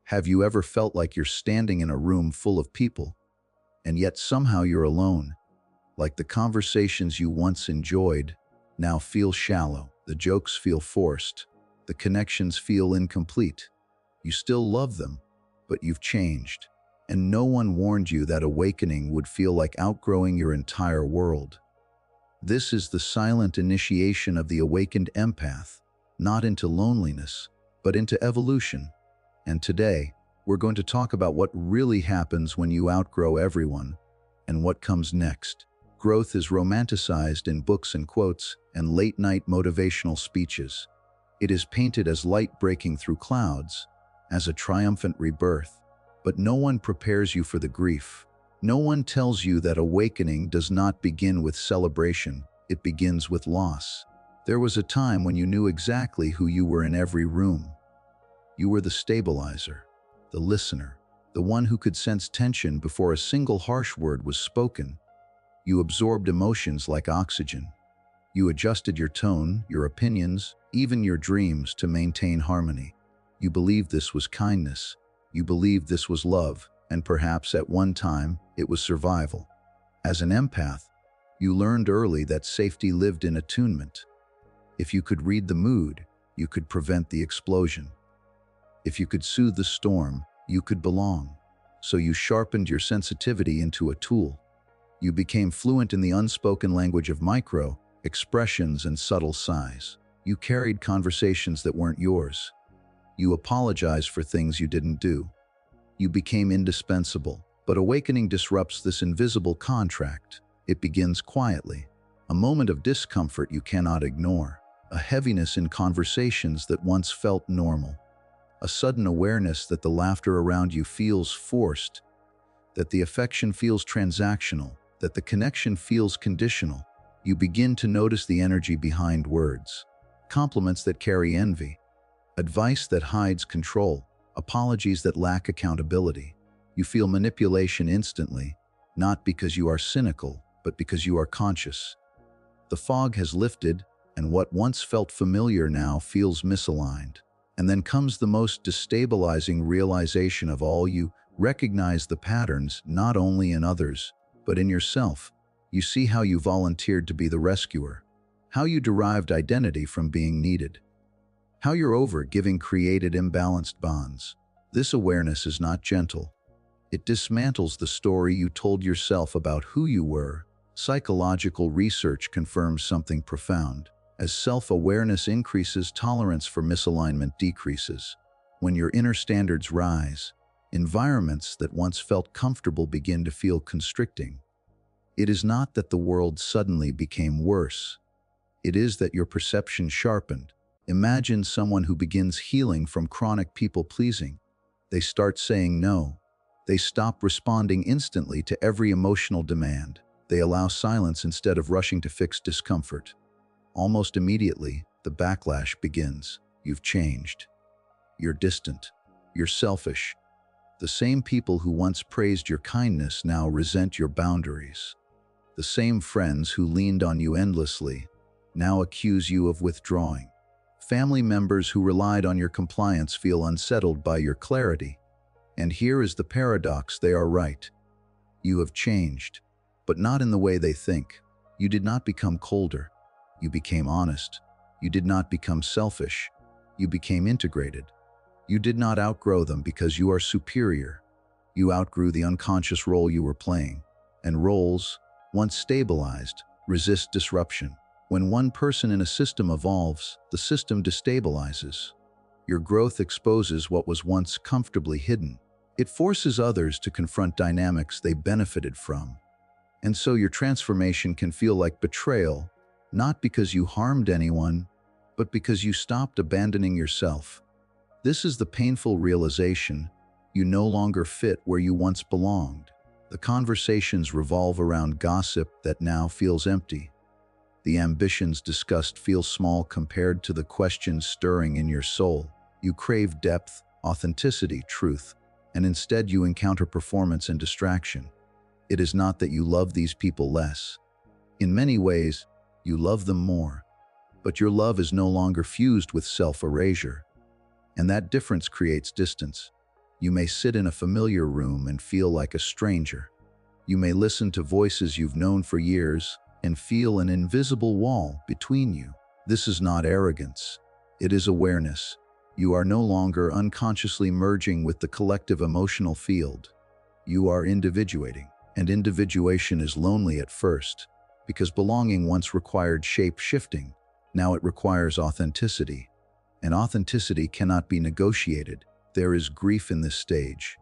Have you ever felt like you're standing in a room full of people, and yet somehow you're alone? Like the conversations you once enjoyed now feel shallow, the jokes feel forced, the connections feel incomplete. You still love them, but you've changed. And no one warned you that awakening would feel like outgrowing your entire world. This is the silent initiation of the awakened empath, not into loneliness, but into evolution. And today, we're going to talk about what really happens when you outgrow everyone and what comes next. Growth is romanticized in books and quotes and late-night motivational speeches. It is painted as light breaking through clouds, as a triumphant rebirth. But no one prepares you for the grief. No one tells you that awakening does not begin with celebration, it begins with loss. There was a time when you knew exactly who you were in every room. You were the stabilizer, the listener, the one who could sense tension before a single harsh word was spoken. You absorbed emotions like oxygen. You adjusted your tone, your opinions, even your dreams to maintain harmony. You believed this was kindness. You believed this was love, and perhaps at one time, it was survival. As an empath, you learned early that safety lived in attunement. If you could read the mood, you could prevent the explosion. If you could soothe the storm, you could belong. So you sharpened your sensitivity into a tool. You became fluent in the unspoken language of micro, expressions, and subtle sighs. You carried conversations that weren't yours. You apologized for things you didn't do. You became indispensable. But awakening disrupts this invisible contract. It begins quietly. A moment of discomfort you cannot ignore. A heaviness in conversations that once felt normal. A sudden awareness that the laughter around you feels forced, that the affection feels transactional, that the connection feels conditional. You begin to notice the energy behind words. Compliments that carry envy. Advice that hides control. Apologies that lack accountability. You feel manipulation instantly, not because you are cynical, but because you are conscious. The fog has lifted, and what once felt familiar now feels misaligned. And then comes the most destabilizing realization of all. You recognize the patterns not only in others, but in yourself. You see how you volunteered to be the rescuer, how you derived identity from being needed, how your over-giving created imbalanced bonds. This awareness is not gentle. It dismantles the story you told yourself about who you were. Psychological research confirms something profound. As self-awareness increases, tolerance for misalignment decreases. When your inner standards rise, environments that once felt comfortable begin to feel constricting. It is not that the world suddenly became worse. It is that your perception sharpened. Imagine someone who begins healing from chronic people-pleasing. They start saying no. They stop responding instantly to every emotional demand. They allow silence instead of rushing to fix discomfort. Almost immediately, the backlash begins. You've changed. You're distant. You're selfish. The same people who once praised your kindness now resent your boundaries. The same friends who leaned on you endlessly now accuse you of withdrawing. Family members who relied on your compliance feel unsettled by your clarity. And here is the paradox: they are right. You have changed, but not in the way they think. You did not become colder. You became honest. You did not become selfish. You became integrated. You did not outgrow them because you are superior. You outgrew the unconscious role you were playing. And roles, once stabilized, resist disruption. When one person in a system evolves, the system destabilizes. Your growth exposes what was once comfortably hidden. It forces others to confront dynamics they benefited from. And so your transformation can feel like betrayal, not because you harmed anyone, but because you stopped abandoning yourself. This is the painful realization: you no longer fit where you once belonged. The conversations revolve around gossip that now feels empty. The ambitions discussed feel small compared to the questions stirring in your soul. You crave depth, authenticity, truth, and instead you encounter performance and distraction. It is not that you love these people less. In many ways, you love them more, but your love is no longer fused with self-erasure. And that difference creates distance. You may sit in a familiar room and feel like a stranger. You may listen to voices you've known for years and feel an invisible wall between you. This is not arrogance. It is awareness. You are no longer unconsciously merging with the collective emotional field. You are individuating, and individuation is lonely at first, because belonging once required shape-shifting. Now it requires authenticity, and authenticity cannot be negotiated. There is grief in this stage.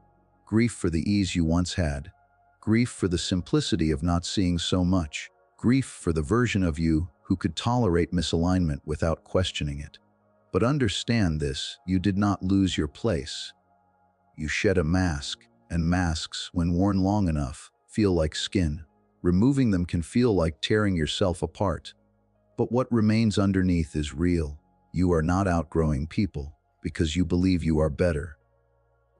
Grief for the ease you once had. Grief for the simplicity of not seeing so much. Grief for the version of you who could tolerate misalignment without questioning it. But understand this, you did not lose your place. You shed a mask, and masks, when worn long enough, feel like skin. Removing them can feel like tearing yourself apart. But what remains underneath is real. You are not outgrowing people because you believe you are better.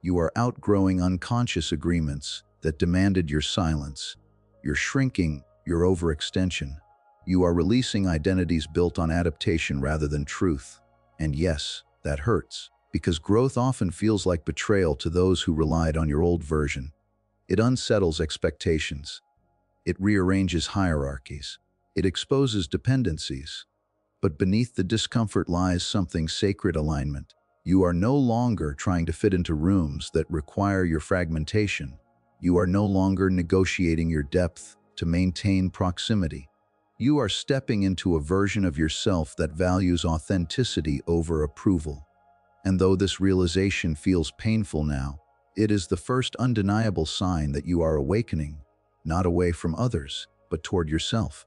You are outgrowing unconscious agreements that demanded your silence, your shrinking, your overextension. You are releasing identities built on adaptation rather than truth. And yes, that hurts, because growth often feels like betrayal to those who relied on your old version. It unsettles expectations. It rearranges hierarchies. It exposes dependencies. But beneath the discomfort lies something sacred: alignment. You are no longer trying to fit into rooms that require your fragmentation. You are no longer negotiating your depth to maintain proximity. You are stepping into a version of yourself that values authenticity over approval. And though this realization feels painful now, it is the first undeniable sign that you are awakening, not away from others, but toward yourself.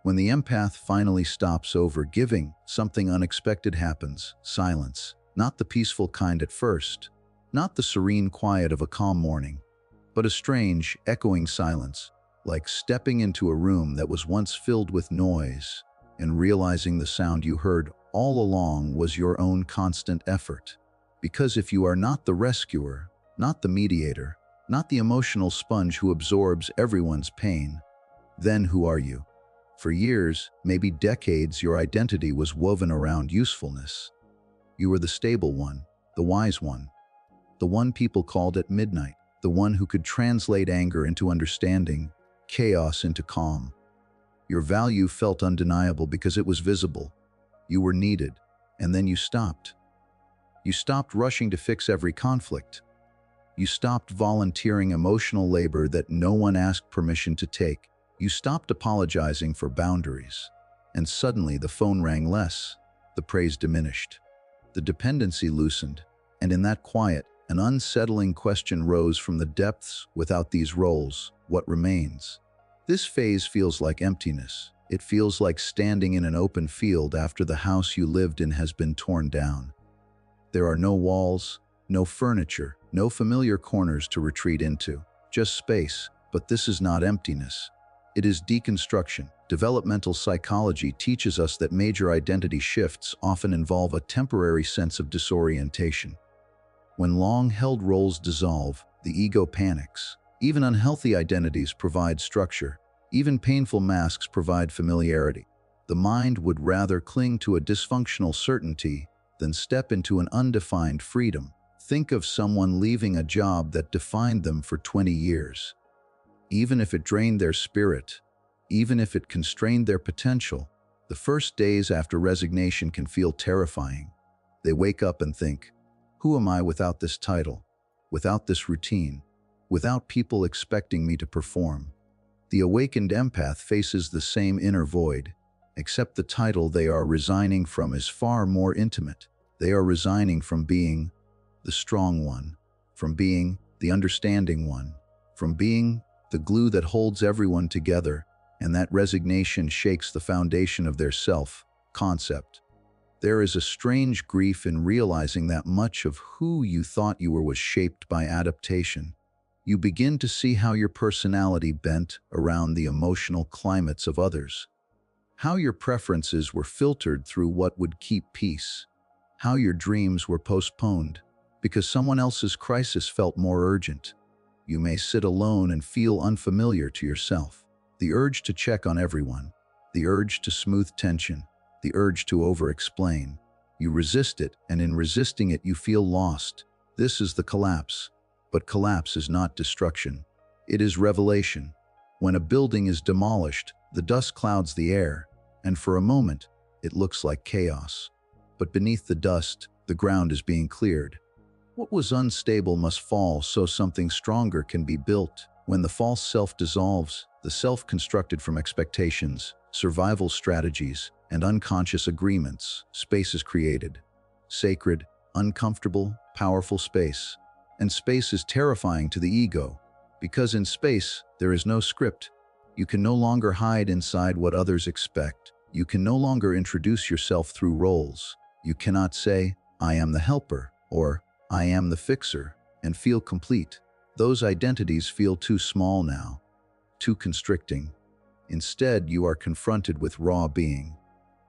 When the empath finally stops over-giving, something unexpected happens: silence. Not the peaceful kind at first, not the serene quiet of a calm morning, but a strange, echoing silence, like stepping into a room that was once filled with noise and realizing the sound you heard all along was your own constant effort. Because if you are not the rescuer, not the mediator, not the emotional sponge who absorbs everyone's pain, then who are you? For years, maybe decades, your identity was woven around usefulness. You were the stable one, the wise one, the one people called at midnight, the one who could translate anger into understanding, chaos into calm. Your value felt undeniable because it was visible. You were needed, and then you stopped. You stopped rushing to fix every conflict. You stopped volunteering emotional labor that no one asked permission to take. You stopped apologizing for boundaries. And suddenly the phone rang less, the praise diminished. The dependency loosened, and in that quiet, an unsettling question rose from the depths: without these roles, what remains? This phase feels like emptiness. It feels like standing in an open field after the house you lived in has been torn down. There are no walls, no furniture, no familiar corners to retreat into, just space. But this is not emptiness. It is deconstruction. Developmental psychology teaches us that major identity shifts often involve a temporary sense of disorientation. When long-held roles dissolve, the ego panics. Even unhealthy identities provide structure. Even painful masks provide familiarity. The mind would rather cling to a dysfunctional certainty than step into an undefined freedom. Think of someone leaving a job that defined them for 20 years. Even if it drained their spirit, even if it constrained their potential, the first days after resignation can feel terrifying. They wake up and think, who am I without this title, without this routine, without people expecting me to perform? The awakened empath faces the same inner void, except the title they are resigning from is far more intimate. They are resigning from being the strong one, from being the understanding one, from being the glue that holds everyone together, and that resignation shakes the foundation of their self-concept. There is a strange grief in realizing that much of who you thought you were was shaped by adaptation. You begin to see how your personality bent around the emotional climates of others, how your preferences were filtered through what would keep peace, how your dreams were postponed because someone else's crisis felt more urgent. You may sit alone and feel unfamiliar to yourself. The urge to check on everyone, the urge to smooth tension, the urge to over-explain. You resist it, and in resisting it you feel lost. This is the collapse. But collapse is not destruction. It is revelation. When a building is demolished, the dust clouds the air, and for a moment, it looks like chaos. But beneath the dust, the ground is being cleared. What was unstable must fall so something stronger can be built. When the false self dissolves, the self constructed from expectations, survival strategies, and unconscious agreements, space is created. Sacred, uncomfortable, powerful space. And space is terrifying to the ego, because in space, there is no script. You can no longer hide inside what others expect. You can no longer introduce yourself through roles. You cannot say, "I am the helper," or "I am the fixer," and feel complete. Those identities feel too small now, too constricting. Instead, you are confronted with raw being.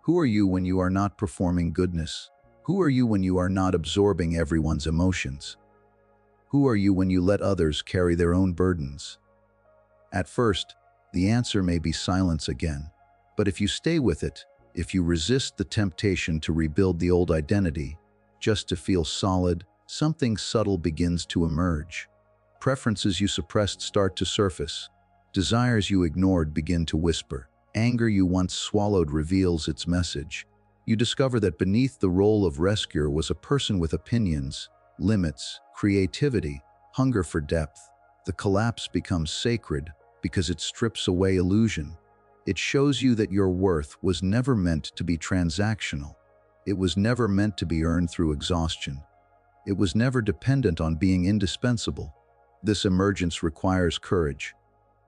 Who are you when you are not performing goodness? Who are you when you are not absorbing everyone's emotions? Who are you when you let others carry their own burdens? At first, the answer may be silence again. But if you stay with it, if you resist the temptation to rebuild the old identity, just to feel solid, something subtle begins to emerge. Preferences you suppressed start to surface. Desires you ignored begin to whisper. Anger you once swallowed reveals its message. You discover that beneath the role of rescuer was a person with opinions, limits, creativity, hunger for depth. The collapse becomes sacred because it strips away illusion. It shows you that your worth was never meant to be transactional. It was never meant to be earned through exhaustion. It was never dependent on being indispensable. This emergence requires courage.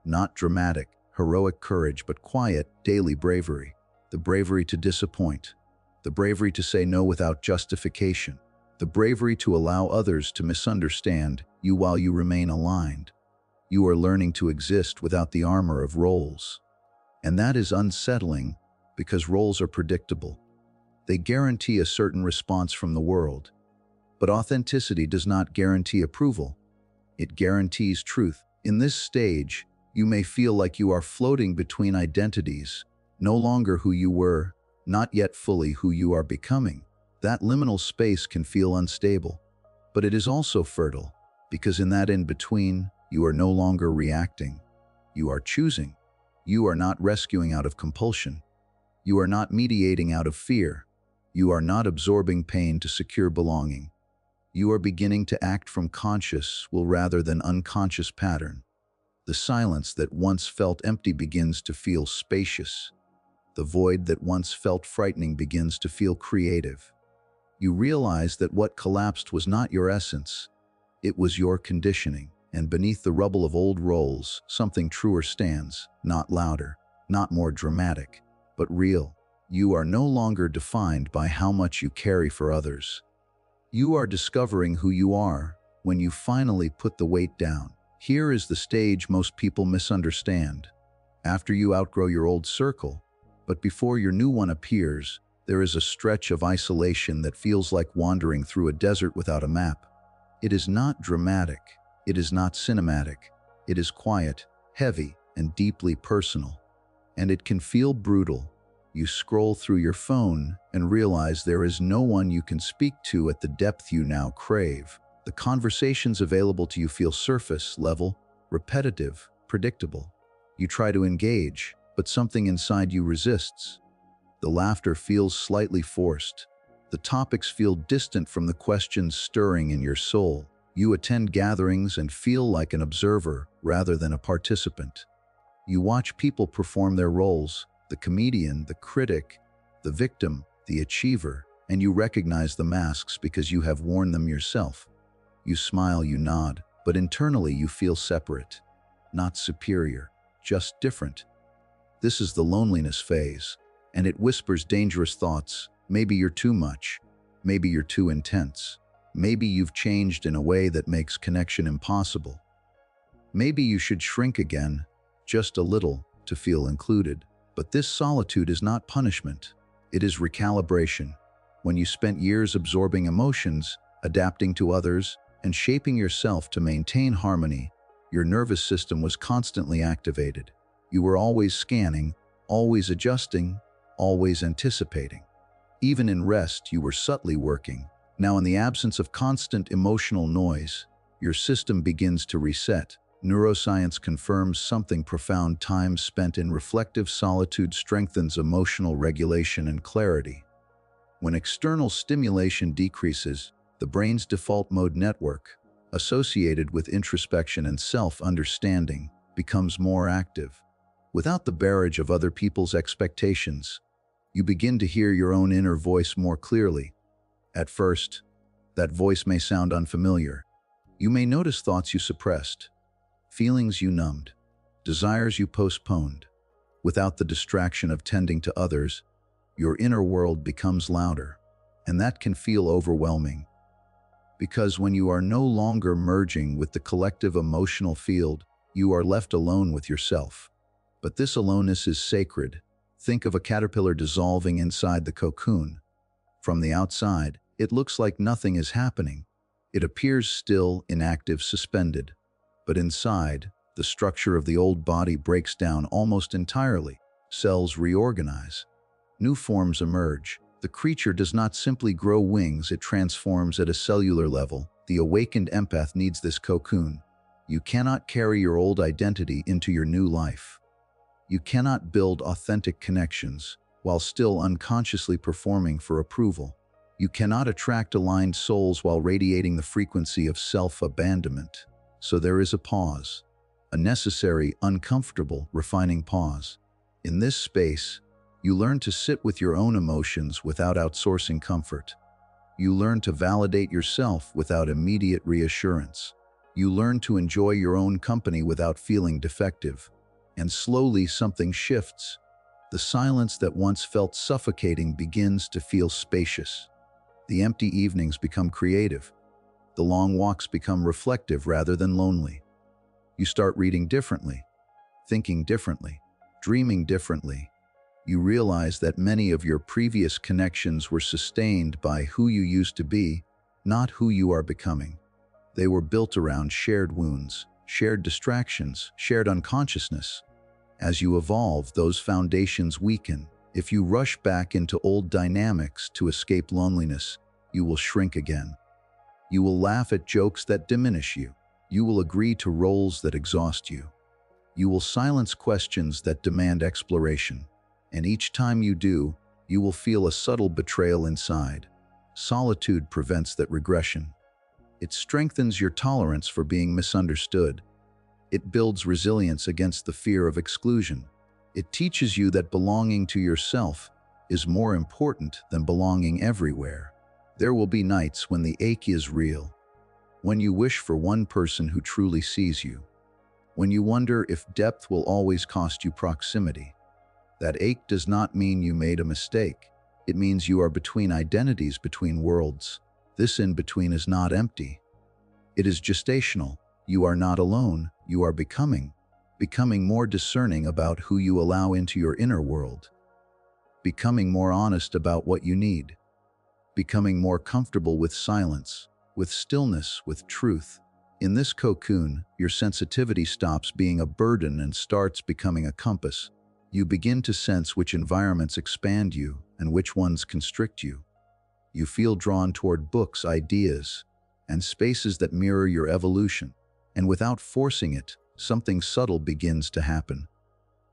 Not dramatic, heroic courage, but quiet, daily bravery. The bravery to disappoint. The bravery to say no without justification. The bravery to allow others to misunderstand you while you remain aligned. You are learning to exist without the armor of roles. And that is unsettling because roles are predictable. They guarantee a certain response from the world. But authenticity does not guarantee approval. It guarantees truth. In this stage, you may feel like you are floating between identities, no longer who you were, not yet fully who you are becoming. That liminal space can feel unstable, but it is also fertile, because in that in-between, you are no longer reacting. You are choosing. You are not rescuing out of compulsion. You are not mediating out of fear. You are not absorbing pain to secure belonging. You are beginning to act from conscious will rather than unconscious pattern. The silence that once felt empty begins to feel spacious. The void that once felt frightening begins to feel creative. You realize that what collapsed was not your essence. It was your conditioning. And beneath the rubble of old roles, something truer stands, not louder, not more dramatic, but real. You are no longer defined by how much you carry for others. You are discovering who you are when you finally put the weight down. Here is the stage most people misunderstand. After you outgrow your old circle, but before your new one appears, there is a stretch of isolation that feels like wandering through a desert without a map. It is not dramatic. It is not cinematic. It is quiet, heavy, and deeply personal. And it can feel brutal. You scroll through your phone and realize there is no one you can speak to at the depth you now crave. The conversations available to you feel surface level, repetitive, predictable. You try to engage, but something inside you resists. The laughter feels slightly forced. The topics feel distant from the questions stirring in your soul. You attend gatherings and feel like an observer rather than a participant. You watch people perform their roles, the comedian, the critic, the victim, the achiever, and you recognize the masks because you have worn them yourself. You smile, you nod, but internally you feel separate, not superior, just different. This is the loneliness phase, and it whispers dangerous thoughts. Maybe you're too much. Maybe you're too intense. Maybe you've changed in a way that makes connection impossible. Maybe you should shrink again, just a little, to feel included. But this solitude is not punishment. It is recalibration. When you spent years absorbing emotions, adapting to others, and shaping yourself to maintain harmony, your nervous system was constantly activated. You were always scanning, always adjusting, always anticipating. Even in rest, you were subtly working, Now, in the absence of constant emotional noise, your system begins to reset. Neuroscience confirms something profound: time spent in reflective solitude strengthens emotional regulation and clarity. When external stimulation decreases, the brain's default mode network, associated with introspection and self-understanding, becomes more active. Without the barrage of other people's expectations, you begin to hear your own inner voice more clearly. At first, that voice may sound unfamiliar. You may notice thoughts you suppressed, feelings you numbed, desires you postponed. Without the distraction of tending to others, your inner world becomes louder, and that can feel overwhelming. Because when you are no longer merging with the collective emotional field, you are left alone with yourself. But this aloneness is sacred. Think of a caterpillar dissolving inside the cocoon. From the outside, it looks like nothing is happening. It appears still, inactive, suspended. But inside, the structure of the old body breaks down almost entirely. Cells reorganize. New forms emerge. The creature does not simply grow wings, it transforms at a cellular level. The awakened empath needs this cocoon. You cannot carry your old identity into your new life. You cannot build authentic connections while still unconsciously performing for approval. You cannot attract aligned souls while radiating the frequency of self-abandonment. So there is a pause, a necessary, uncomfortable, refining pause. In this space, you learn to sit with your own emotions without outsourcing comfort. You learn to validate yourself without immediate reassurance. You learn to enjoy your own company without feeling defective. And slowly something shifts. The silence that once felt suffocating begins to feel spacious. The empty evenings become creative. The long walks become reflective rather than lonely. You start reading differently, thinking differently, dreaming differently. You realize that many of your previous connections were sustained by who you used to be, not who you are becoming. They were built around shared wounds, shared distractions, shared unconsciousness. As you evolve, those foundations weaken. If you rush back into old dynamics to escape loneliness, you will shrink again. You will laugh at jokes that diminish you. You will agree to roles that exhaust you. You will silence questions that demand exploration. And each time you do, you will feel a subtle betrayal inside. Solitude prevents that regression. It strengthens your tolerance for being misunderstood. It builds resilience against the fear of exclusion. It teaches you that belonging to yourself is more important than belonging everywhere. There will be nights when the ache is real, when you wish for one person who truly sees you, when you wonder if depth will always cost you proximity. That ache does not mean you made a mistake. It means you are between identities, between worlds. This in-between is not empty. It is gestational. You are not alone. You are becoming more discerning about who you allow into your inner world, becoming more honest about what you need, becoming more comfortable with silence, with stillness, with truth. In this cocoon, your sensitivity stops being a burden and starts becoming a compass. You begin to sense which environments expand you and which ones constrict you. You feel drawn toward books, ideas, and spaces that mirror your evolution. And without forcing it, something subtle begins to happen.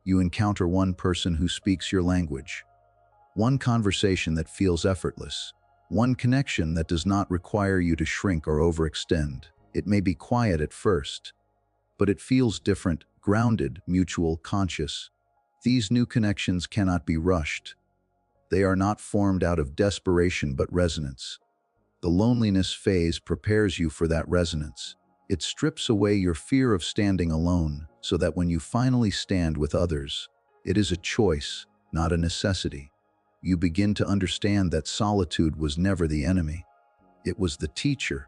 You encounter one person who speaks your language, one conversation that feels effortless, one connection that does not require you to shrink or overextend. It may be quiet at first, but it feels different, grounded, mutual, conscious. These new connections cannot be rushed. They are not formed out of desperation but resonance. The loneliness phase prepares you for that resonance. It strips away your fear of standing alone, so that when you finally stand with others, it is a choice, not a necessity. You begin to understand that solitude was never the enemy. It was the teacher.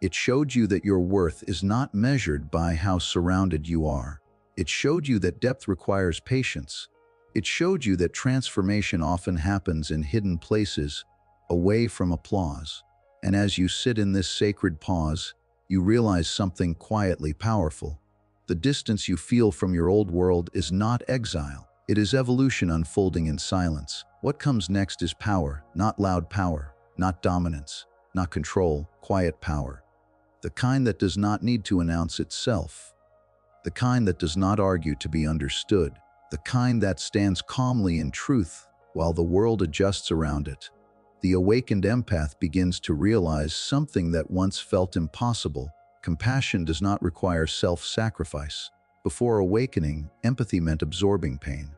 It showed you that your worth is not measured by how surrounded you are. It showed you that depth requires patience. It showed you that transformation often happens in hidden places, away from applause. And as you sit in this sacred pause, you realize something quietly powerful. The distance you feel from your old world is not exile. It is evolution unfolding in silence. What comes next is power, not loud power, not dominance, not control, quiet power. The kind that does not need to announce itself. The kind that does not argue to be understood. The kind that stands calmly in truth while the world adjusts around it. The awakened empath begins to realize something that once felt impossible. Compassion does not require self-sacrifice. Before awakening, empathy meant absorbing pain.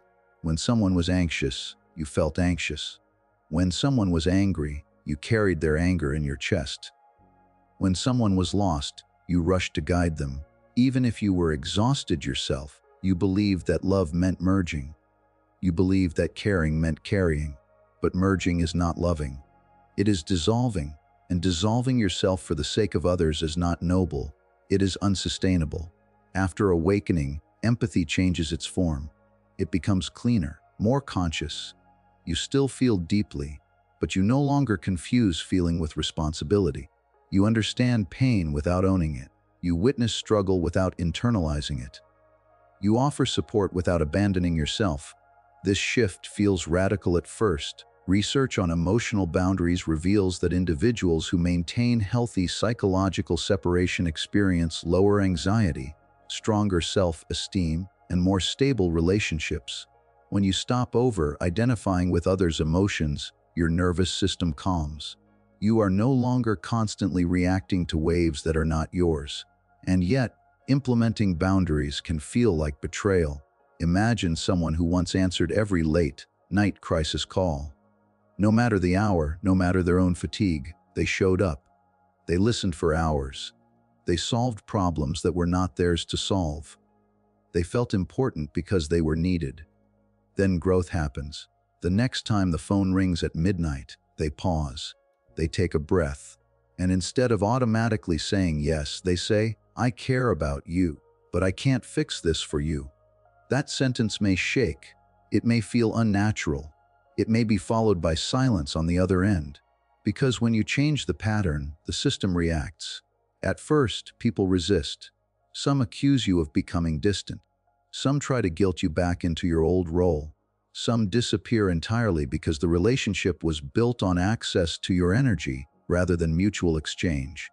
When someone was anxious, you felt anxious. When someone was angry, you carried their anger in your chest. When someone was lost, you rushed to guide them. Even if you were exhausted yourself, you believed that love meant merging. You believed that caring meant carrying. But merging is not loving. It is dissolving, and dissolving yourself for the sake of others is not noble. It is unsustainable. After awakening, empathy changes its form. It becomes cleaner, more conscious. You still feel deeply, but you no longer confuse feeling with responsibility. You understand pain without owning it. You witness struggle without internalizing it. You offer support without abandoning yourself. This shift feels radical at first. Research on emotional boundaries reveals that individuals who maintain healthy psychological separation experience lower anxiety, stronger self-esteem, and more stable relationships. When you stop over-identifying with others' emotions, your nervous system calms. You are no longer constantly reacting to waves that are not yours. And yet, implementing boundaries can feel like betrayal. Imagine someone who once answered every late-night crisis call. No matter the hour, no matter their own fatigue, they showed up. They listened for hours. They solved problems that were not theirs to solve. They felt important because they were needed. Then growth happens. The next time the phone rings at midnight, they pause. They take a breath. And instead of automatically saying yes, they say, "I care about you, but I can't fix this for you." That sentence may shake. It may feel unnatural. It may be followed by silence on the other end. Because when you change the pattern, the system reacts. At first, people resist. Some accuse you of becoming distant. Some try to guilt you back into your old role. Some disappear entirely because the relationship was built on access to your energy rather than mutual exchange.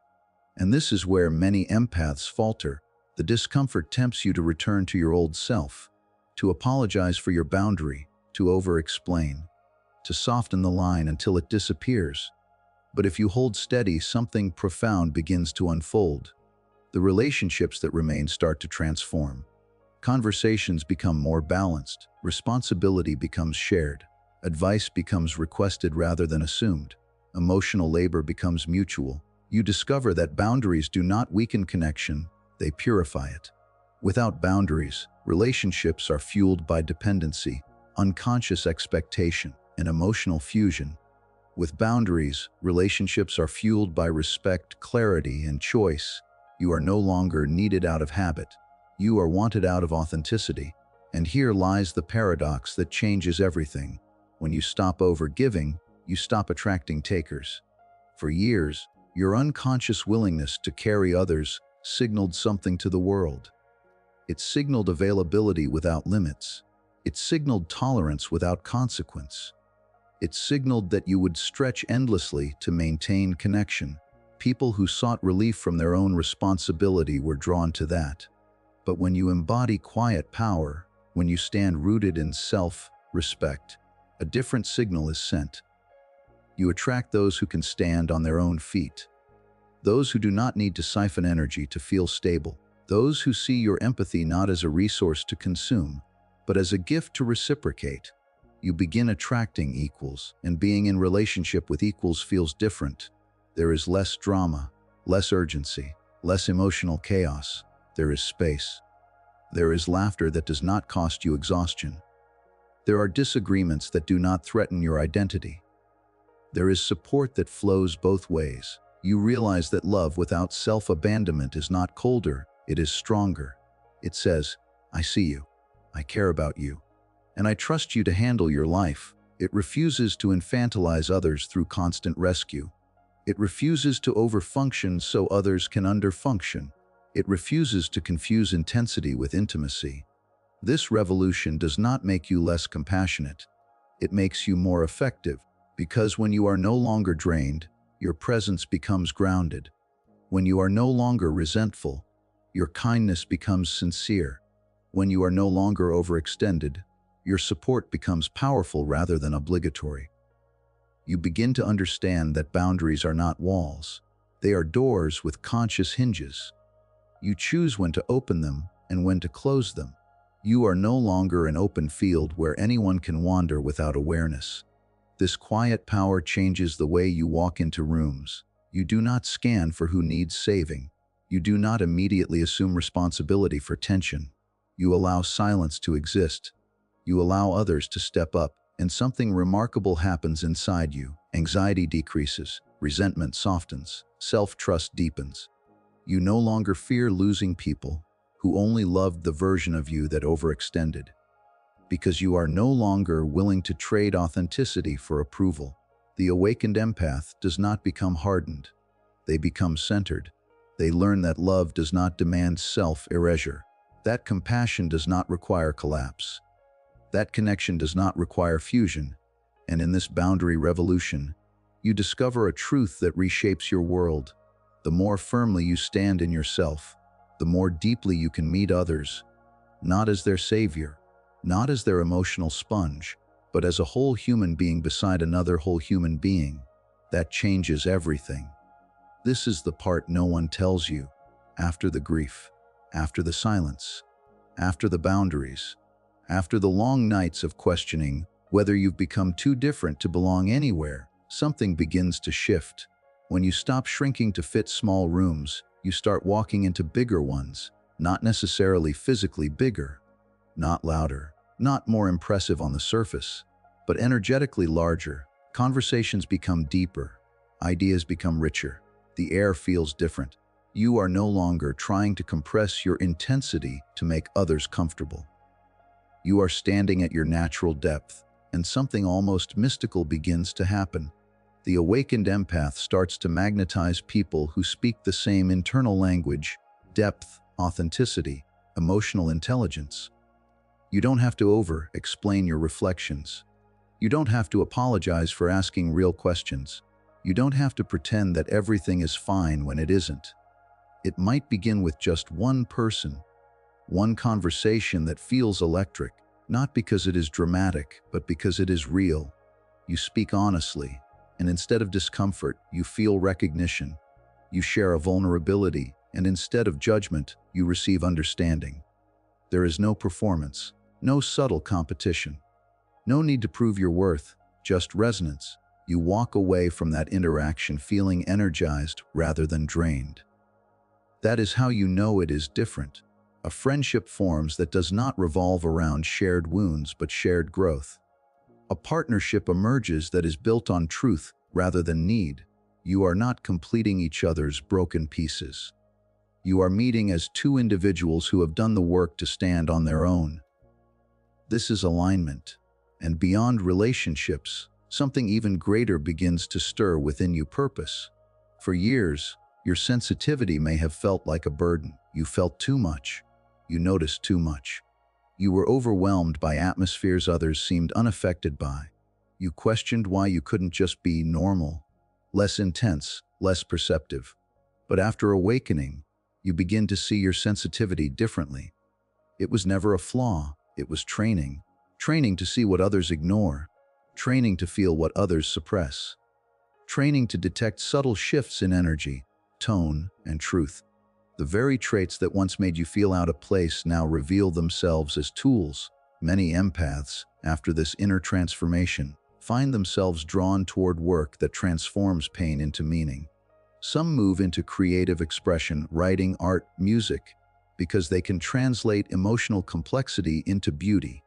And this is where many empaths falter. The discomfort tempts you to return to your old self, to apologize for your boundary, to over-explain, to soften the line until it disappears. But if you hold steady, something profound begins to unfold. The relationships that remain start to transform. Conversations become more balanced. Responsibility becomes shared. Advice becomes requested rather than assumed. Emotional labor becomes mutual. You discover that boundaries do not weaken connection, they purify it. Without boundaries, relationships are fueled by dependency, unconscious expectation, and emotional fusion. With boundaries, relationships are fueled by respect, clarity, and choice. You are no longer needed out of habit. You are wanted out of authenticity. And here lies the paradox that changes everything. When you stop over-giving, you stop attracting takers. For years, your unconscious willingness to carry others signaled something to the world. It signaled availability without limits. It signaled tolerance without consequence. It signaled that you would stretch endlessly to maintain connection. People who sought relief from their own responsibility were drawn to that. But when you embody quiet power, when you stand rooted in self-respect, a different signal is sent. You attract those who can stand on their own feet. Those who do not need to siphon energy to feel stable. Those who see your empathy not as a resource to consume, but as a gift to reciprocate. You begin attracting equals, and being in relationship with equals feels different. There is less drama, less urgency, less emotional chaos. There is space. There is laughter that does not cost you exhaustion. There are disagreements that do not threaten your identity. There is support that flows both ways. You realize that love without self-abandonment is not colder, it is stronger. It says, "I see you, I care about you, and I trust you to handle your life." It refuses to infantilize others through constant rescue. It refuses to overfunction so others can underfunction. It refuses to confuse intensity with intimacy. This revolution does not make you less compassionate. It makes you more effective, because when you are no longer drained, your presence becomes grounded. When you are no longer resentful, your kindness becomes sincere. When you are no longer overextended, your support becomes powerful rather than obligatory. You begin to understand that boundaries are not walls. They are doors with conscious hinges. You choose when to open them and when to close them. You are no longer an open field where anyone can wander without awareness. This quiet power changes the way you walk into rooms. You do not scan for who needs saving. You do not immediately assume responsibility for tension. You allow silence to exist. You allow others to step up, and something remarkable happens inside you. Anxiety decreases, resentment softens, self-trust deepens. You no longer fear losing people who only loved the version of you that overextended, because you are no longer willing to trade authenticity for approval. The awakened empath does not become hardened. They become centered. They learn that love does not demand self-erasure. That compassion does not require collapse. That connection does not require fusion. And in this boundary revolution, you discover a truth that reshapes your world. The more firmly you stand in yourself, the more deeply you can meet others, not as their savior, not as their emotional sponge, but as a whole human being beside another whole human being. That changes everything. This is the part no one tells you. After the grief, after the silence, after the boundaries, after the long nights of questioning whether you've become too different to belong anywhere, something begins to shift. When you stop shrinking to fit small rooms, you start walking into bigger ones, not necessarily physically bigger, not louder, not more impressive on the surface, but energetically larger. Conversations become deeper, ideas become richer, the air feels different. You are no longer trying to compress your intensity to make others comfortable. You are standing at your natural depth, and something almost mystical begins to happen. The awakened empath starts to magnetize people who speak the same internal language: depth, authenticity, emotional intelligence. You don't have to over-explain your reflections. You don't have to apologize for asking real questions. You don't have to pretend that everything is fine when it isn't. It might begin with just one person, one conversation that feels electric, not because it is dramatic, but because it is real. You speak honestly, and instead of discomfort, you feel recognition. You share a vulnerability, and instead of judgment, you receive understanding. There is no performance, no subtle competition, no need to prove your worth, just resonance. You walk away from that interaction feeling energized rather than drained. That is how you know it is different. A friendship forms that does not revolve around shared wounds but shared growth. A partnership emerges that is built on truth rather than need. You are not completing each other's broken pieces. You are meeting as two individuals who have done the work to stand on their own. This is alignment. And beyond relationships, something even greater begins to stir within you: purpose. For years, your sensitivity may have felt like a burden. You felt too much. You noticed too much. You were overwhelmed by atmospheres others seemed unaffected by. You questioned why you couldn't just be normal, less intense, less perceptive. But after awakening, you begin to see your sensitivity differently. It was never a flaw. It was training. Training to see what others ignore. Training to feel what others suppress. Training to detect subtle shifts in energy, tone, and truth. The very traits that once made you feel out of place now reveal themselves as tools. Many empaths, after this inner transformation, find themselves drawn toward work that transforms pain into meaning. Some move into creative expression, writing, art, music, because they can translate emotional complexity into beauty.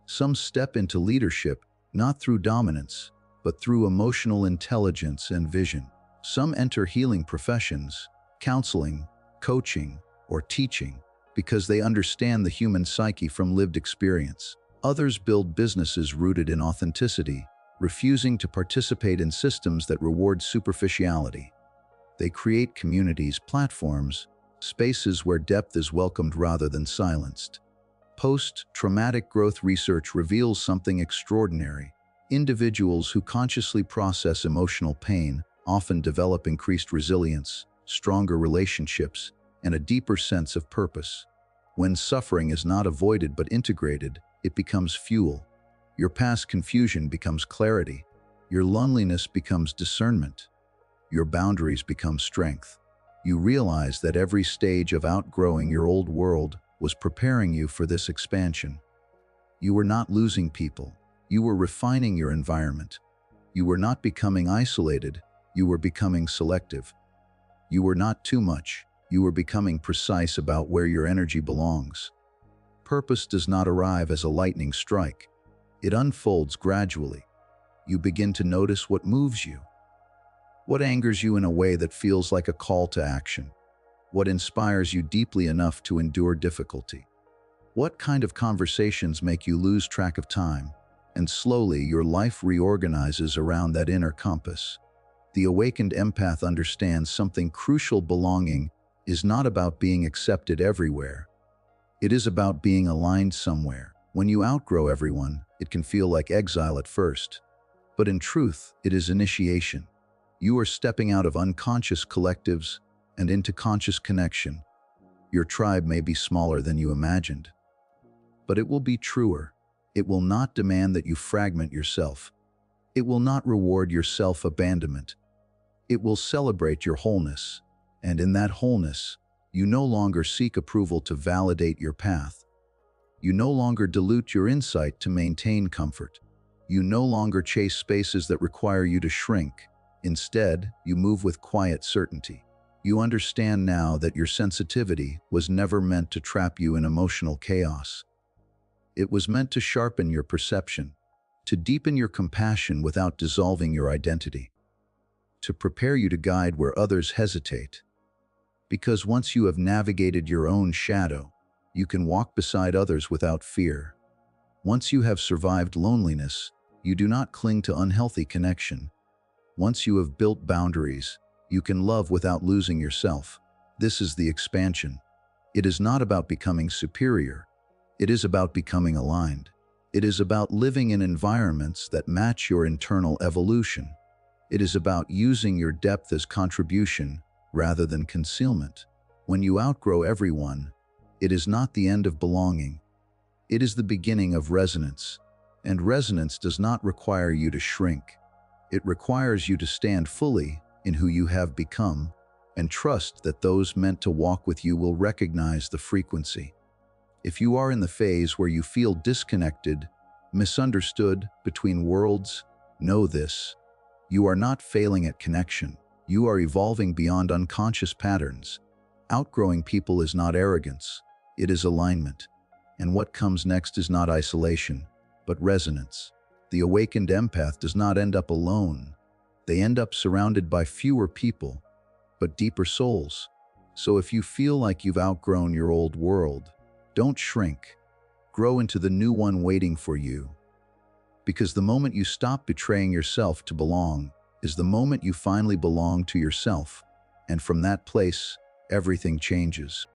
Some step into leadership, not through dominance, but through emotional intelligence and vision. Some enter healing professions, counseling, coaching, or teaching, because they understand the human psyche from lived experience. Others build businesses rooted in authenticity, refusing to participate in systems that reward superficiality. They create communities, platforms, spaces where depth is welcomed rather than silenced. Post-traumatic growth research reveals something extraordinary. Individuals who consciously process emotional pain often develop increased resilience, stronger relationships, and a deeper sense of purpose. When suffering is not avoided but integrated, it becomes fuel. Your past confusion becomes clarity. Your loneliness becomes discernment. Your boundaries become strength. You realize that every stage of outgrowing your old world was preparing you for this expansion. You were not losing people. You were refining your environment. You were not becoming isolated. You were becoming selective. You were not too much. You were becoming precise about where your energy belongs. Purpose does not arrive as a lightning strike. It unfolds gradually. You begin to notice what moves you. What angers you in a way that feels like a call to action? What inspires you deeply enough to endure difficulty? What kind of conversations make you lose track of time? And slowly, your life reorganizes around that inner compass. The awakened empath understands something crucial: belonging is not about being accepted everywhere. It is about being aligned somewhere. When you outgrow everyone, it can feel like exile at first. But in truth, it is initiation. You are stepping out of unconscious collectives and into conscious connection. Your tribe may be smaller than you imagined, but it will be truer. It will not demand that you fragment yourself. It will not reward your self-abandonment. It will celebrate your wholeness. And in that wholeness, you no longer seek approval to validate your path. You no longer dilute your insight to maintain comfort. You no longer chase spaces that require you to shrink. Instead, you move with quiet certainty. You understand now that your sensitivity was never meant to trap you in emotional chaos. It was meant to sharpen your perception, to deepen your compassion without dissolving your identity, to prepare you to guide where others hesitate. Because once you have navigated your own shadow, you can walk beside others without fear. Once you have survived loneliness, you do not cling to unhealthy connection. Once you have built boundaries, you can love without losing yourself. This is the expansion. It is not about becoming superior. It is about becoming aligned. It is about living in environments that match your internal evolution. It is about using your depth as contribution rather than concealment. When you outgrow everyone, it is not the end of belonging. It is the beginning of resonance. And resonance does not require you to shrink. It requires you to stand fully in who you have become and trust that those meant to walk with you will recognize the frequency. If you are in the phase where you feel disconnected, misunderstood, between worlds, know this: you are not failing at connection. You are evolving beyond unconscious patterns. Outgrowing people is not arrogance, it is alignment. And what comes next is not isolation, but resonance. The awakened empath does not end up alone. They end up surrounded by fewer people, but deeper souls. So if you feel like you've outgrown your old world, don't shrink. Grow into the new one waiting for you. Because the moment you stop betraying yourself to belong is the moment you finally belong to yourself. And from that place, everything changes.